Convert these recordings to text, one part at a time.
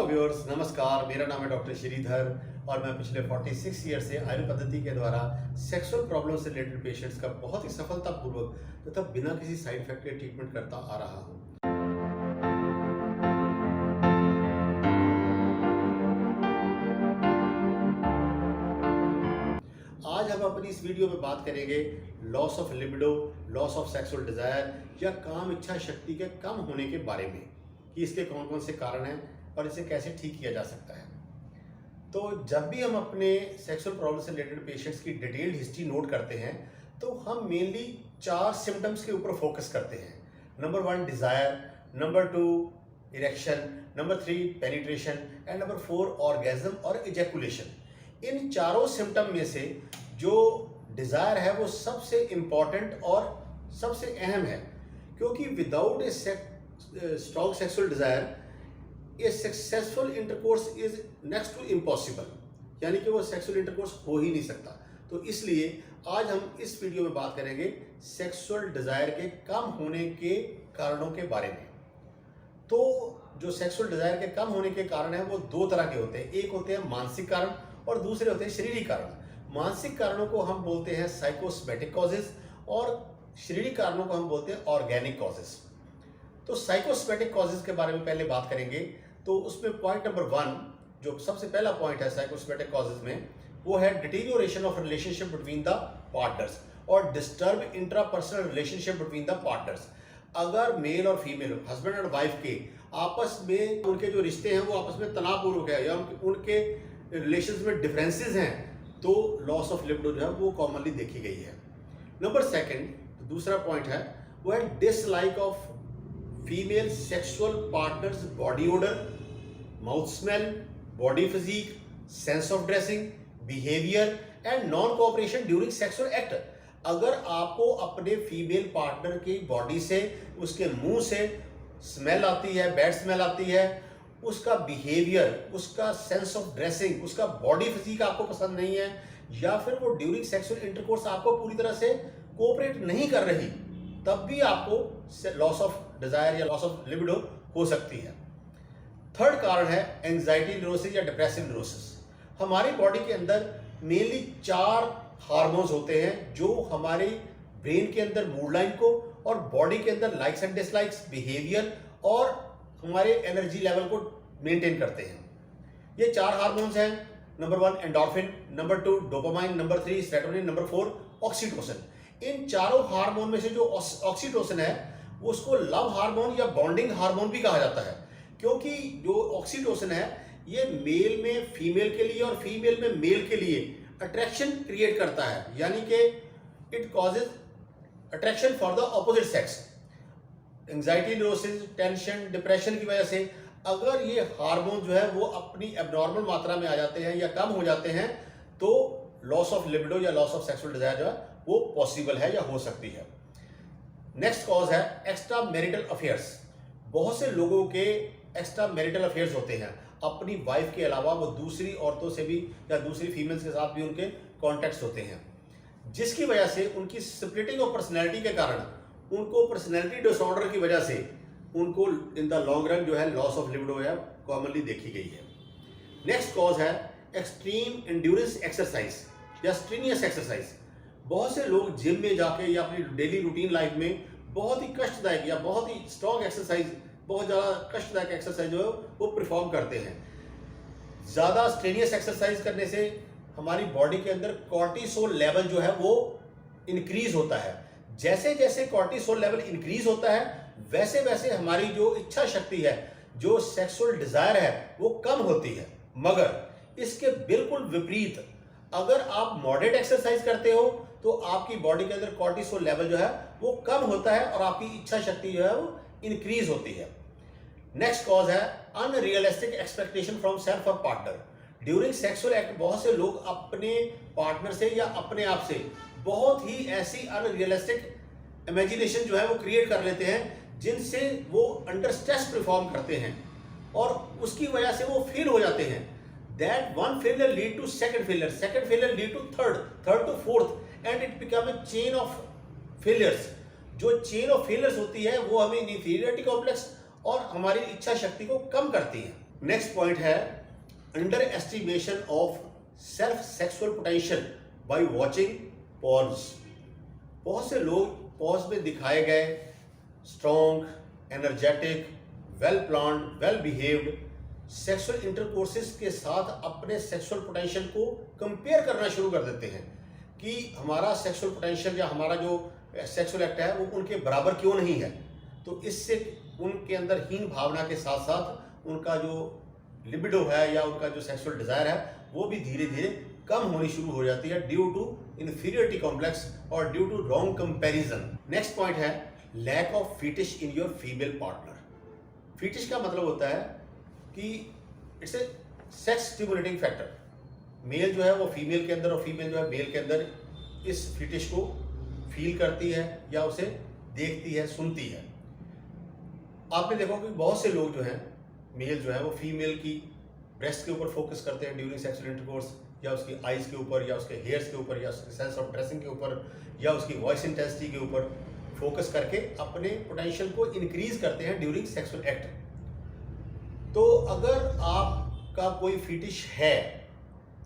Viewers, नमस्कार। मेरा नाम है डॉक्टर श्रीधर और मैं पिछले 46 ईयर से आयुर्वेद पद्धति के द्वारा सेक्सुअल प्रॉब्लम से रिलेटेड पेशेंट्स का बहुत ही सफलतापूर्वक तथा बिना किसी साइड इफेक्ट के ट्रीटमेंट करता आ रहा हूँ। आज हम अपनी इस वीडियो में बात करेंगे loss of libido, loss of sexual desire या काम इच्छा शक्ति के कम होने के बारे में कि इसके कौन कौन से कारण हैं और इसे कैसे ठीक किया जा सकता है। तो जब भी हम अपने सेक्सुअल प्रॉब्लम से रिलेटेड पेशेंट्स की डिटेल्ड हिस्ट्री नोट करते हैं तो हम मेनली 4 सिम्टम्स के ऊपर फोकस करते हैं। Number 1 desire, number 2 erection, number 3 penetration and number 4 orgasm और इजैकुलेशन। इन चारों सिम्टम में से जो डिजायर है वो सबसे इंपॉर्टेंट और सबसे अहम है, क्योंकि without a strong sexual desire a successful intercourse is next to impossible, यानी कि वो सेक्सुअल इंटरकोर्स हो ही नहीं सकता। तो इसलिए आज हम इस वीडियो में बात करेंगे सेक्सुअल डिजायर के कम होने के कारणों के बारे में। तो जो सेक्सुअल डिजायर के कम होने के कारण है वो 2 तरह के होते हैं। एक होते हैं मानसिक कारण और दूसरे होते हैं शारीरिक कारण। मानसिक कारणों को हम बोलते हैं साइकोसोमैटिक कॉजेज और शारीरिक कारणों को हम बोलते हैं ऑर्गेनिक कॉजेज। तो साइकोसोमैटिक कॉजेज के बारे में पहले बात करेंगे। तो उसमें पॉइंट नंबर 1 जो सबसे पहला पॉइंट है साइकोसोमैटिक कॉजेज में, वो है deterioration of relationship between the partners और disturb intrapersonal relationship between the partners. अगर मेल और फीमेल, हस्बैंड एंड वाइफ के आपस में उनके जो रिश्ते हैं वो आपस में तनावपूर्वक है या उनके रिलेशंस में डिफरेंसेस हैं, तो लॉस ऑफ लिबिडो जो है वो कॉमनली देखी गई है। नंबर 2 दूसरा पॉइंट है वो है dislike of female sexual partners body odour, mouth smell, body physique, sense of dressing, behaviour and non cooperation during sexual act. अगर आपको अपने फीमेल पार्टनर की बॉडी से, उसके मुंह से स्मेल आती है, बैड स्मेल आती है, उसका बिहेवियर, उसका सेंस ऑफ ड्रेसिंग, उसका बॉडी फिजिक आपको पसंद नहीं है, या फिर वो ड्यूरिंग सेक्सुअल इंटरकोर्स आपको पूरी तरह से कोऑपरेट नहीं कर रही, तब भी आपको लॉस ऑफ डिजायर या लॉस ऑफ लिबिडो हो सकती है। थर्ड कारण है एंजाइटी न्यूरोसिस या डिप्रेसिव न्यूरोसिस। हमारी बॉडी के अंदर मेनली 4 हार्मोन्स होते हैं जो हमारे ब्रेन के अंदर मूड लाइन को और बॉडी के अंदर लाइक्स एंड डिसलाइक्स, बिहेवियर और हमारे एनर्जी लेवल को मेंटेन करते हैं। ये 4 हार्मोन्स हैं। Number 1 endorphin, number 2 dopamine, number 3 serotonin, number 4 oxytocin. इन चारों हार्मोन में से जो ऑक्सीटोसिन है उसको लव हार्मोन या बॉन्डिंग हार्मोन भी कहा जाता है, क्योंकि जो ऑक्सीटोसिन है ये मेल में फीमेल के लिए और फीमेल में मेल के लिए अट्रैक्शन क्रिएट करता है, यानी कि it causes attraction for the opposite sex. Anxiety neurosis, tension, depression की वजह से अगर ये हार्मोन जो है वो अपनी एबनॉर्मल मात्रा में आ जाते हैं या कम हो जाते हैं तो लॉस ऑफ लिबिडो या लॉस ऑफ सेक्सुअल डिजायर जो है वो पॉसिबल है या हो सकती है। नेक्स्ट कॉज है एक्स्ट्रा मैरिटल अफेयर्स। बहुत से लोगों के एक्स्ट्रा मैरिटल अफेयर्स होते हैं, अपनी वाइफ के अलावा वो दूसरी औरतों से भी या दूसरी फीमेल्स के साथ भी उनके कॉन्टेक्ट्स होते हैं, जिसकी वजह से उनकी स्प्लिटिंग ऑफ पर्सनैलिटी के कारण उनको पर्सनैलिटी डिसऑर्डर की वजह से उनको इन द लॉन्ग रन जो है लॉस ऑफ लिबिडो है कॉमनली देखी गई है। नेक्स्ट कॉज है एक्सट्रीम एंड्योरेंस एक्सरसाइज या स्ट्रीनियस एक्सरसाइज। बहुत से लोग जिम में जाके या अपनी डेली रूटीन लाइफ में बहुत ही कष्टदायक या बहुत ही स्ट्रॉन्ग एक्सरसाइज, बहुत ज़्यादा कष्टदायक एक्सरसाइज जो है वो परफॉर्म करते हैं। ज़्यादा स्ट्रेनियस एक्सरसाइज करने से हमारी बॉडी के अंदर कॉर्टिसोल लेवल जो है वो इंक्रीज होता है। जैसे जैसे कॉर्टिसोल लेवल इंक्रीज होता है वैसे वैसे हमारी जो इच्छा शक्ति है, जो सेक्सुअल डिजायर है वो कम होती है। मगर इसके बिल्कुल विपरीत अगर आप मॉडरेट एक्सरसाइज करते हो तो आपकी बॉडी के अंदर कॉर्टिसोल लेवल जो है वो कम होता है और आपकी इच्छा शक्ति जो है वो इंक्रीज होती है। नेक्स्ट कॉज है अनरियलिस्टिक एक्सपेक्टेशन फ्रॉम सेल्फ और पार्टनर ड्यूरिंग सेक्सुअल एक्ट। बहुत से लोग अपने पार्टनर से या अपने आप से बहुत ही ऐसी अनरियलिस्टिक इमेजिनेशन जो है वो क्रिएट कर लेते हैं जिनसे वो अंडर स्ट्रेस परफॉर्म करते हैं और उसकी वजह से वो फेल हो जाते हैं। That one failure lead to second failure lead to third to fourth, and it become a chain of failures। जो चेन ऑफ फेलियर्स होती है वो हमें इन्फीरियरिटी कॉम्प्लेक्स और हमारी इच्छा शक्ति को कम करती है। नेक्स्ट पॉइंट है underestimation of self sexual potential by watching porns. बहुत से लोग पॉज में दिखाए गए strong, energetic, well planned, well behaved sexual intercourses के साथ अपने सेक्सुअल पोटेंशियल को कंपेयर करना शुरू कर देते हैं कि हमारा सेक्सुअल पोटेंशियल या हमारा जो सेक्सुअल एक्ट है वो उनके बराबर क्यों नहीं है। तो इससे उनके अंदर हीन भावना के साथ साथ उनका जो लिबिडो है या उनका जो सेक्सुअल डिजायर है वो भी धीरे धीरे कम होनी शुरू हो जाती है ड्यू टू इंफीरियरिटी कॉम्प्लेक्स और due to wrong comparison. Next point है lack of fetish in your female partner. Fetish का मतलब होता है कि it's a sex stimulating factor. Male जो है वो फीमेल के अंदर और फीमेल जो है मेल के अंदर इस फीटिश को फील करती है या उसे देखती है, सुनती है। आपने देखा कि बहुत से लोग जो हैं मेल जो है वो फीमेल की ब्रेस्ट के ऊपर फोकस करते हैं ड्यूरिंग सेक्सुअल इंटरकोर्स, या उसकी आइज के ऊपर या उसके हेयर्स के ऊपर या उसके सेंस ऑफ ड्रेसिंग के ऊपर या उसकी वॉइस इंटेंसिटी के ऊपर फोकस करके अपने पोटेंशियल को इंक्रीज करते हैं ड्यूरिंग सेक्सुअल एक्ट। तो अगर आपका कोई फीटिश है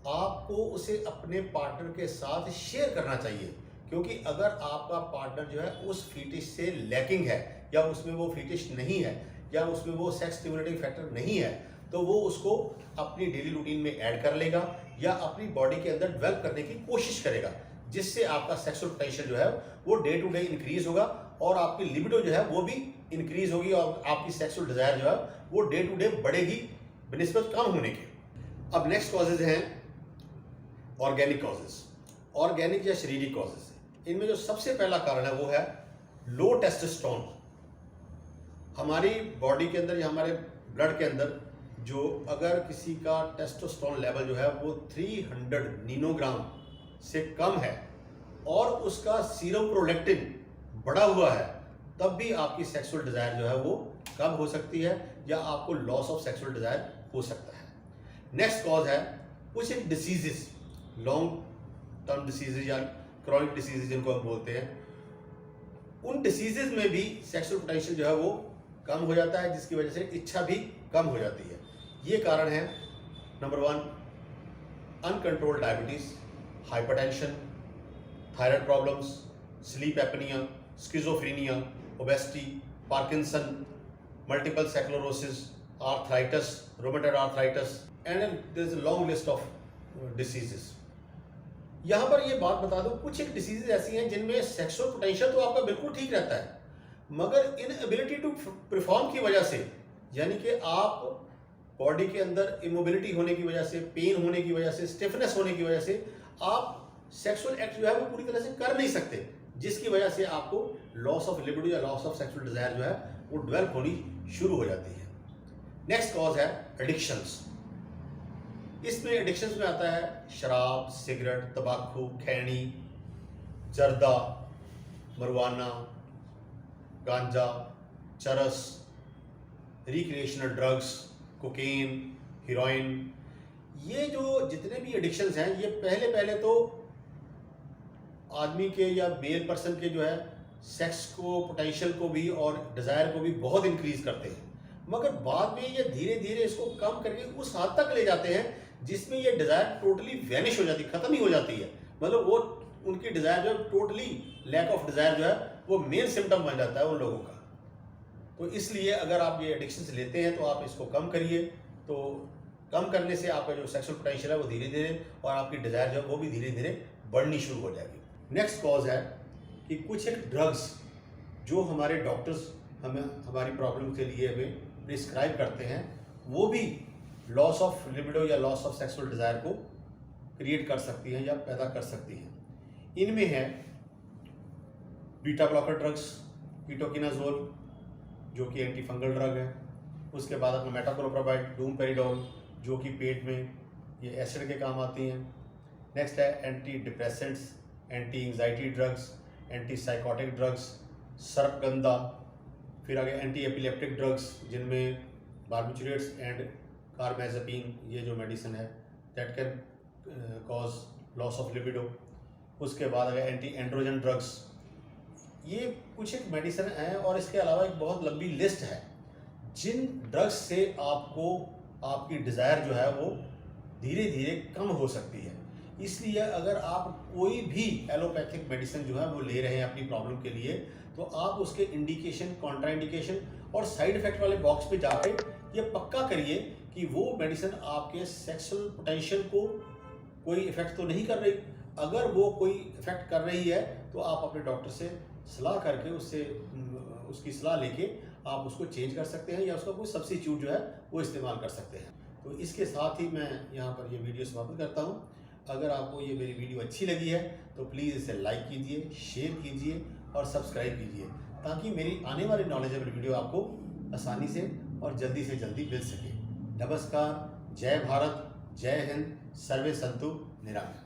आपको उसे अपने पार्टनर के साथ शेयर करना चाहिए, क्योंकि अगर आपका पार्टनर जो है उस फीटिश से लैकिंग है या उसमें वो फीटिश नहीं है या उसमें वो सेक्स स्टिमुलेटिंग फैक्टर नहीं है तो वो उसको अपनी डेली रूटीन में ऐड कर लेगा या अपनी बॉडी के अंदर डेवलप करने की कोशिश करेगा, जिससे आपका सेक्सुअल पोटेंशियल जो है वो डे टू डे इंक्रीज होगा और आपकी लिबिडो जो है वो भी इंक्रीज होगी और आपकी सेक्सुअल डिजायर जो है वो डे टू डे बढ़ेगी बनिस्बत कम होने के। अब नेक्स्ट कॉजेज हैं ऑर्गेनिक कॉजेज, ऑर्गेनिक या शारीरिक कॉजेज। इनमें जो सबसे पहला कारण है वो है लो टेस्टोस्टेरोन। हमारी बॉडी के अंदर या हमारे ब्लड के अंदर जो अगर किसी का टेस्टोस्टेरोन लेवल जो है वो 300 नैनोग्राम से कम है और उसका सीरम प्रोलैक्टिन बढ़ा हुआ है तब भी आपकी सेक्सुअल डिजायर जो है वो कम हो सकती है या आपको लॉस ऑफ सेक्सुअल डिजायर हो सकता है। नेक्स्ट कॉज है कुछ डिसीजेस, लॉन्ग टर्म डिसीजेज या क्रॉनिक डिसीजेज जिनको हम बोलते हैं, उन डिसीजेज में भी सेक्सुअल पोटेंशियल जो है वो कम हो जाता है, जिसकी वजह से इच्छा भी कम हो जाती है। ये कारण है number 1 uncontrolled diabetes, hypertension, thyroid problems, sleep apnea, schizophrenia, obesity, Parkinson, multiple sclerosis, arthritis, rheumatoid arthritis and there is a long list of diseases. यहाँ पर ये बात बता दूं कुछ एक डिसीजेज ऐसी हैं जिनमें सेक्सुअल पोटेंशियल तो आपका बिल्कुल ठीक रहता है मगर इनएबिलिटी टू परफॉर्म की वजह से, यानी कि आप बॉडी के अंदर इमोबिलिटी होने की वजह से, पेन होने की वजह से, स्टिफनेस होने की वजह से आप सेक्सुअल एक्ट जो है वो पूरी तरह से कर नहीं सकते, जिसकी वजह से आपको लॉस ऑफ लिबिडो या लॉस ऑफ सेक्सुअल डिजायर जो है वो डेवलप होनी शुरू हो जाती है। नेक्स्ट कॉज है एडिक्शंस। इसमें एडिक्शंस में आता है शराब, सिगरेट, तंबाकू, खैनी, जर्दा, मरवाना, गांजा, चरस, रिक्रिएशनल ड्रग्स, कोकेन, हीरोइन। ये जो जितने भी एडिक्शंस हैं ये पहले तो आदमी के या मेल पर्सन के जो है सेक्स को, पोटेंशियल को भी और डिजायर को भी बहुत इंक्रीज करते हैं, मगर बाद में ये धीरे धीरे इसको कम करके उस हद तक ले जाते हैं जिसमें ये डिजायर टोटली वैनिश हो जाती है, खत्म ही हो जाती है। मतलब वो उनकी डिजायर जो है टोटली लैक ऑफ डिजायर जो है वो मेन सिम्टम बन जाता है उन लोगों का। तो इसलिए अगर आप ये एडिक्शन लेते हैं तो आप इसको कम करिए, तो कम करने से आपका जो सेक्सुअल पोटेंशियल है वो धीरे धीरे और आपकी डिजायर जो है वो भी धीरे धीरे बढ़नी शुरू हो जाएगी। नेक्स्ट कॉज है कि कुछ एक ड्रग्स जो हमारे डॉक्टर्स हमें हमारी प्रॉब्लम के लिए हमें प्रिस्क्राइब करते हैं वो भी लॉस ऑफ लिबिडो या लॉस ऑफ सेक्सुअल डिजायर को क्रिएट कर सकती हैं या पैदा कर सकती हैं। इनमें है बीटा ब्लॉकर ड्रग्स, कीटोकिनाजोल जो कि एंटी फंगल ड्रग है, उसके बाद अपना मेटाक्लोप्रोपामाइड, डूमपेरिडोल जो कि पेट में ये एसिड के काम आती हैं। नेक्स्ट है antidepressants, anti anxiety drugs, antipsychotic drugs, सर्पगंधा, फिर आगे एंटी एपिलेप्टिक ड्रग्स जिनमें बार्बिचुरेट्स एंड कार्बाइजेपिन ये जो मेडिसिन है that can cause loss of libido. उसके बाद अगर एंटी एंड्रोजन ड्रग्स, ये कुछ एक मेडिसिन है और इसके अलावा एक बहुत लंबी लिस्ट है जिन ड्रग्स से आपको आपकी डिज़ायर जो है वो धीरे धीरे कम हो सकती है। इसलिए अगर आप कोई भी एलोपैथिक मेडिसिन जो है वो ले रहे हैं अपनी प्रॉब्लम के लिए, तो आप उसके इंडिकेशन, कॉन्ट्राइंडिकेशन और साइड इफेक्ट वाले बॉक्स पे जाके ये पक्का करिए कि वो मेडिसिन आपके सेक्सुअल पोटेंशियल को कोई इफेक्ट तो नहीं कर रही। अगर वो कोई इफेक्ट कर रही है तो आप अपने डॉक्टर से सलाह करके उसकी सलाह लेके आप उसको चेंज कर सकते हैं या उसका कोई सब्स्टिट्यूट जो है वो इस्तेमाल कर सकते हैं। तो इसके साथ ही मैं यहाँ पर ये वीडियो समाप्त करता हूँ। अगर आपको ये मेरी वीडियो अच्छी लगी है तो प्लीज़ इसे लाइक कीजिए, शेयर कीजिए और सब्सक्राइब कीजिए, ताकि मेरी आने वाली नॉलेजेबल वीडियो आपको आसानी से और जल्दी से जल्दी मिल सके। नमस्कार, जय भारत, जय हिंद, सर्वे संतु निरामय।